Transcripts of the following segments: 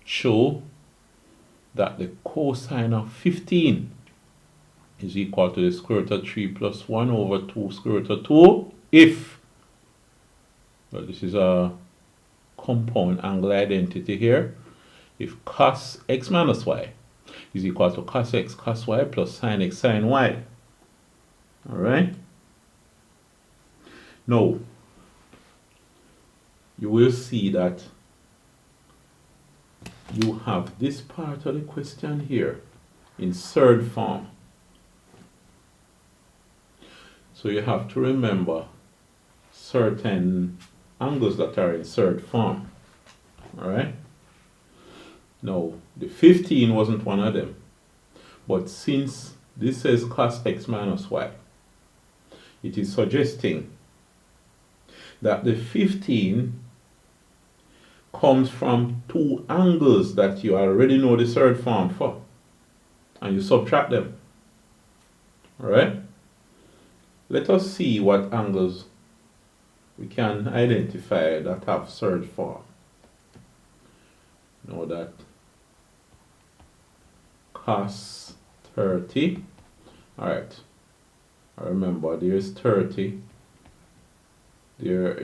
show that the cosine of 15 is equal to the square root of 3 plus 1 over 2 square root of 2 if, well, this is a compound angle identity here, if cos x minus y is equal to cos x cos y plus sin x sin y. Alright? Now, you will see that you have this part of the question here in third form. So you have to remember certain angles that are in third form. Alright? Now, the 15 wasn't one of them. But since this says cos x minus y, it is suggesting that the 15 comes from two angles that you already know the third form for. And you subtract them. Alright? Let us see what angles we can identify that have third form. Know that cos 30. Alright. Remember, there is 30. There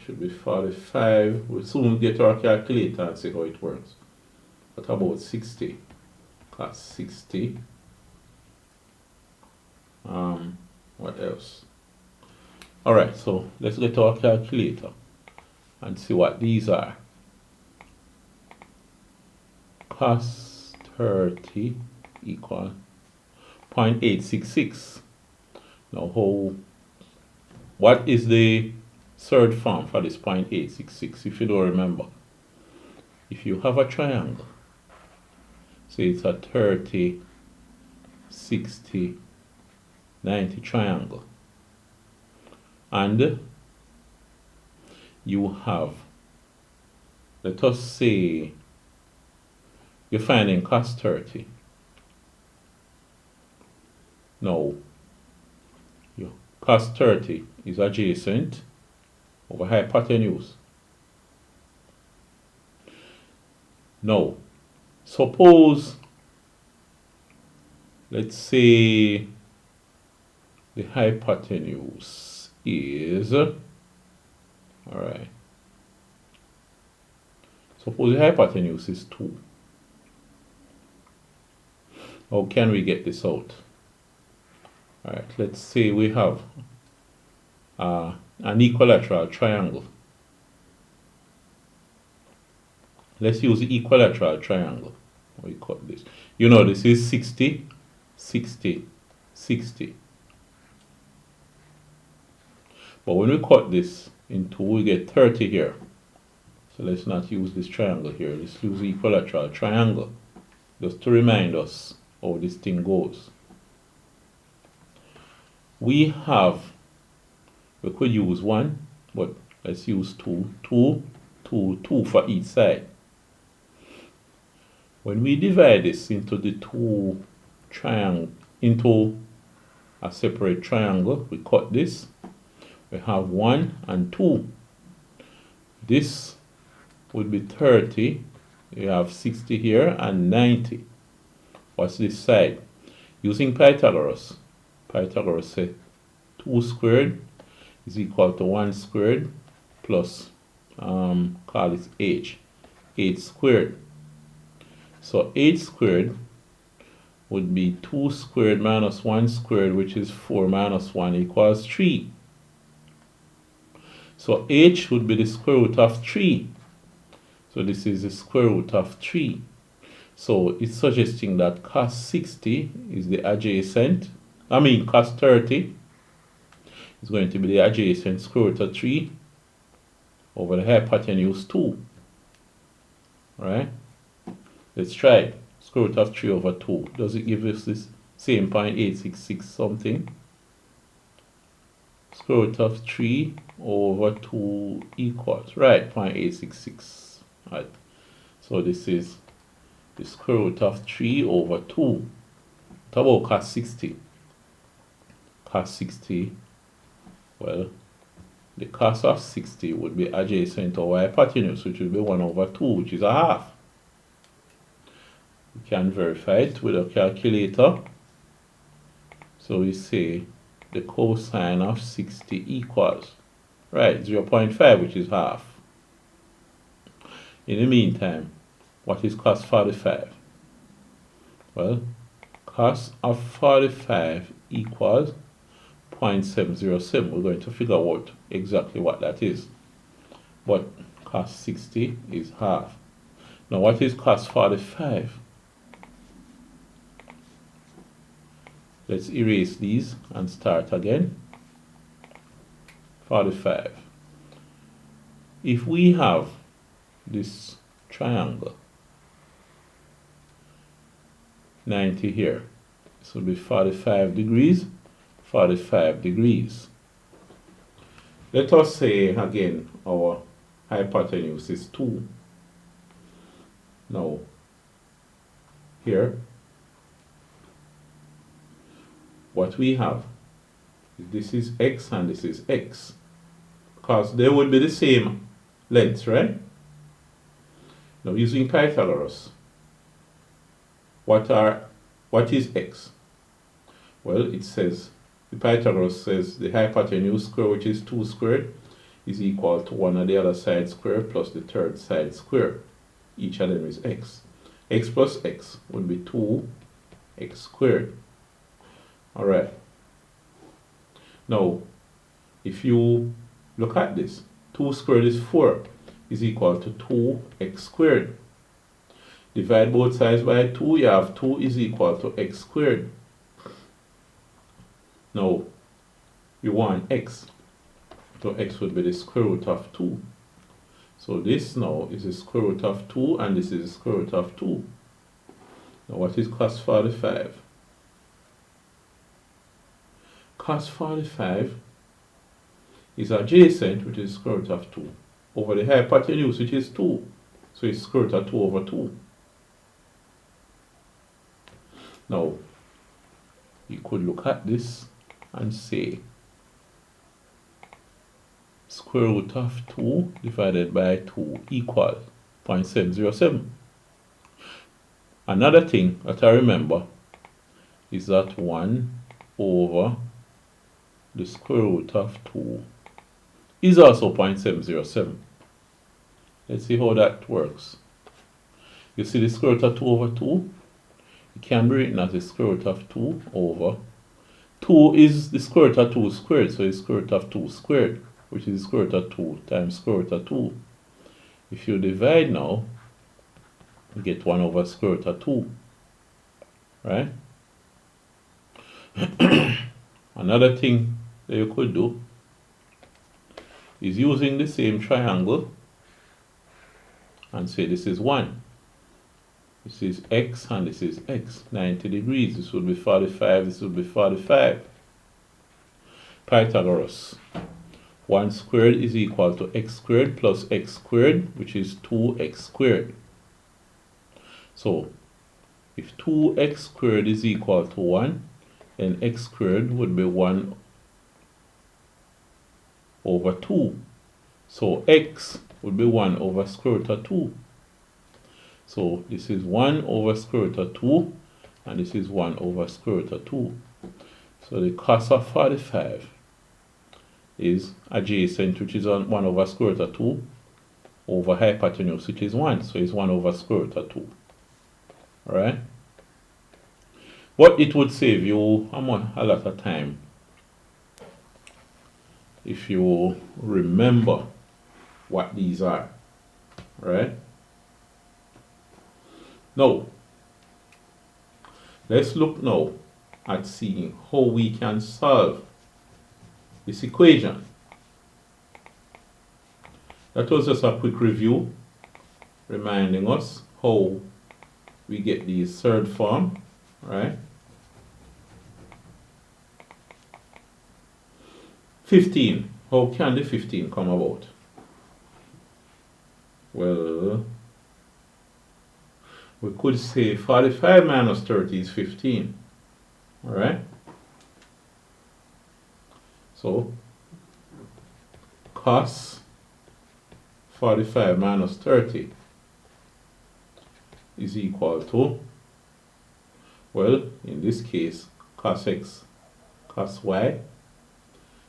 should be 45. We'll soon get our calculator and see how it works. What about 60? Cos 60. What else? Alright, so let's get our calculator and see what these are. Cos 30 equal 0.866. Now, what is the third form for this 0.866? If you don't remember, if you have a triangle, say it's a 30, 60, 90 triangle, and you have, let us say, you're finding cos 30. Now, your cos 30 is adjacent over hypotenuse. Now, suppose, let's say the hypotenuse is, alright, suppose the hypotenuse is 2. How can we get this out? Alright, let's say we have an equilateral triangle. Let's use the equilateral triangle. We cut this. You know, this is 60, 60, 60. But when we cut this in two, we get 30 here. So let's not use this triangle here. Let's use the equilateral triangle, just to remind us how this thing goes. We could use 1, but let's use 2, 2, 2, 2 for each side. When we divide this into into a separate triangle, we cut this. We have 1 and 2. This would be 30. You have 60 here and 90. What's this side? Using Pythagoras. Pythagoras said 2 squared is equal to 1 squared plus, call it h, 8 squared. So 8 squared would be 2 squared minus 1 squared, which is 4 minus 1 equals 3. So h would be the square root of 3. So this is the square root of 3. So it's suggesting that cos 60 is the adjacent, cos 30 is going to be the adjacent square root of 3 over the hypotenuse 2. Alright? Let's try it. Square root of 3 over 2. Does it give us this same 0.866 something? Square root of 3 over 2 equals, right, 0.866. Right. So this is the square root of 3 over 2. What about cos 60? Cos 60, well, the cos of 60 would be adjacent to our hypotenuse, which would be 1 over 2, which is a half. We can verify it with a calculator. So we say the cosine of 60 equals, right, 0.5, which is half. In the meantime, what is cos 45? Well, cos of 45 equals 0.707. We're going to figure out exactly what that is. But cos 60 is half. Now what is cos 45? Let's erase these and start again. 45. If we have this triangle, 90 here, this will be 45 degrees, 45 degrees. Let us say again our hypotenuse is 2. Now, here, what we have, this is x and this is x, because they would be the same length, right? Now, using Pythagoras, what is x? Well, it says, the Pythagoras says the hypotenuse square, which is 2 squared, is equal to 1 of the other side squared plus the third side squared. Each of them is x. X plus x would be 2x squared. Alright. Now, if you look at this, 2 squared is 4, is equal to 2x squared. Divide both sides by 2, you have 2 is equal to x squared. Now, you want x, so x would be the square root of 2. So this now is the square root of 2 and this is the square root of 2. Now what is cos 45? Cos 45 is adjacent, which is square root of 2, over the hypotenuse, which is 2. So it's square root of 2 over 2. Now, you could look at this and say square root of 2 divided by 2 equals 0.707. Another thing that I remember is that 1 over the square root of 2 is also 0.707. Let's see how that works. You see the square root of 2 over 2? It can be written as the square root of 2 over 2 is the square root of 2 squared, so it's square root of 2 squared, which is the square root of 2 times square root of 2. If you divide now, you get 1 over square root of 2, right? Another thing that you could do is using the same triangle and say this is 1. This is x and this is x, 90 degrees. This would be 45, this would be 45. Pythagoras. 1 squared is equal to x squared plus x squared, which is 2x squared. So, if 2x squared is equal to 1, then x squared would be 1 over 2. So, x would be 1 over square root of 2. So, this is 1 over square root of 2, and this is 1 over square root of 2. So, the cos of 45 is adjacent, which is 1 over square root of 2, over hypotenuse, which is 1. So, it's 1 over square root of 2. Alright? But it would save you a lot of time if you remember what these are. Right? Now, let's look now at seeing how we can solve this equation. That was just a quick review, reminding us how we get the third form, right? 15. How can the 15 come about? Well, we could say 45 minus 30 is 15. Alright? So, cos 45 minus 30 is equal to, well, in this case, cos x, cos y.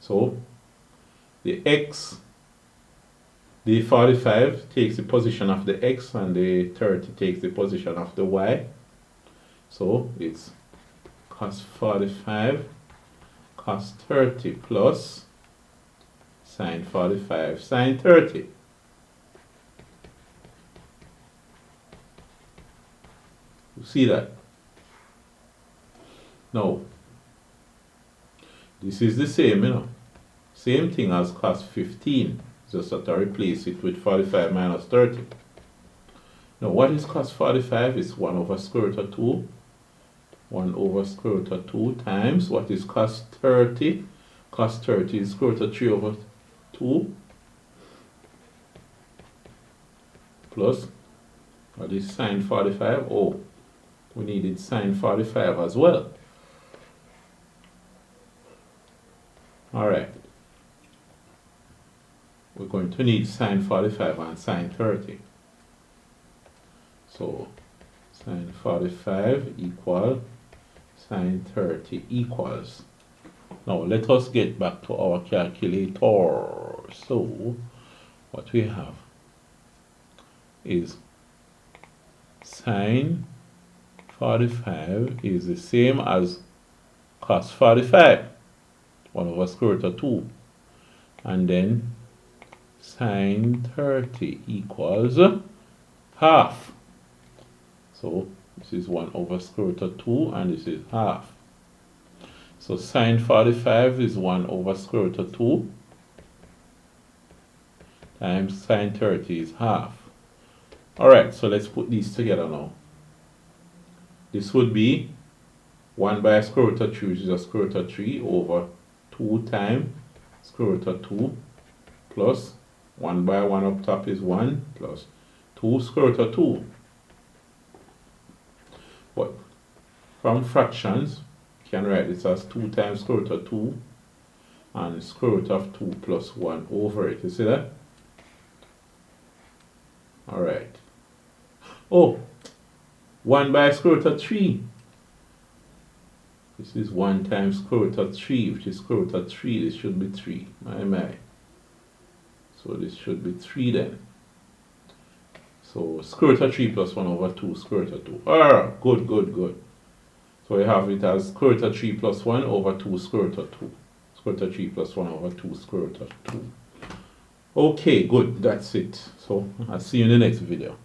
So the x, the 45 takes the position of the x and the 30 takes the position of the y. So it's cos 45 cos 30 plus sine 45 sine 30. You see that? Now, this is the same, same thing as cos 15, just that I replace it with 45 minus 30. Now, what is cos 45? It's 1 over square root of 2. 1 over square root of 2 times, what is cos 30? Cos 30 is square root of 3 over 2 plus, what is sine 45? Oh, we needed sine 45 as well. Alright, we're going to need sine 45 and sine 30. So sine 45 equal sine 30 equals. Now let us get back to our calculator. So what we have is sine 45 is the same as cos 45, 1 over square root of 2, and then sine 30 equals half. So this is 1 over square root of 2 and this is half. So sine 45 is 1 over square root of 2 times sine 30 is half. Alright, so let's put these together now. This would be 1 by square root of 3, which is a square root of 3 over 2 times square root of 2 plus 1 by 1 up top is 1 plus 2 square root of 2. But from fractions, you can write this as 2 times square root of 2 and square root of 2 plus 1 over it. You see that? Alright. Oh, 1 by square root of 3. This is 1 times square root of 3, which is square root of 3. This should be 3. My. So this should be 3 then. So square root of 3 plus 1 over 2, square root of 2. Alright, good. So we have it as square root of 3 plus 1 over 2, square root of 2. Square root of 3 plus 1 over 2, square root of 2. Okay, good. That's it. So I'll see you in the next video.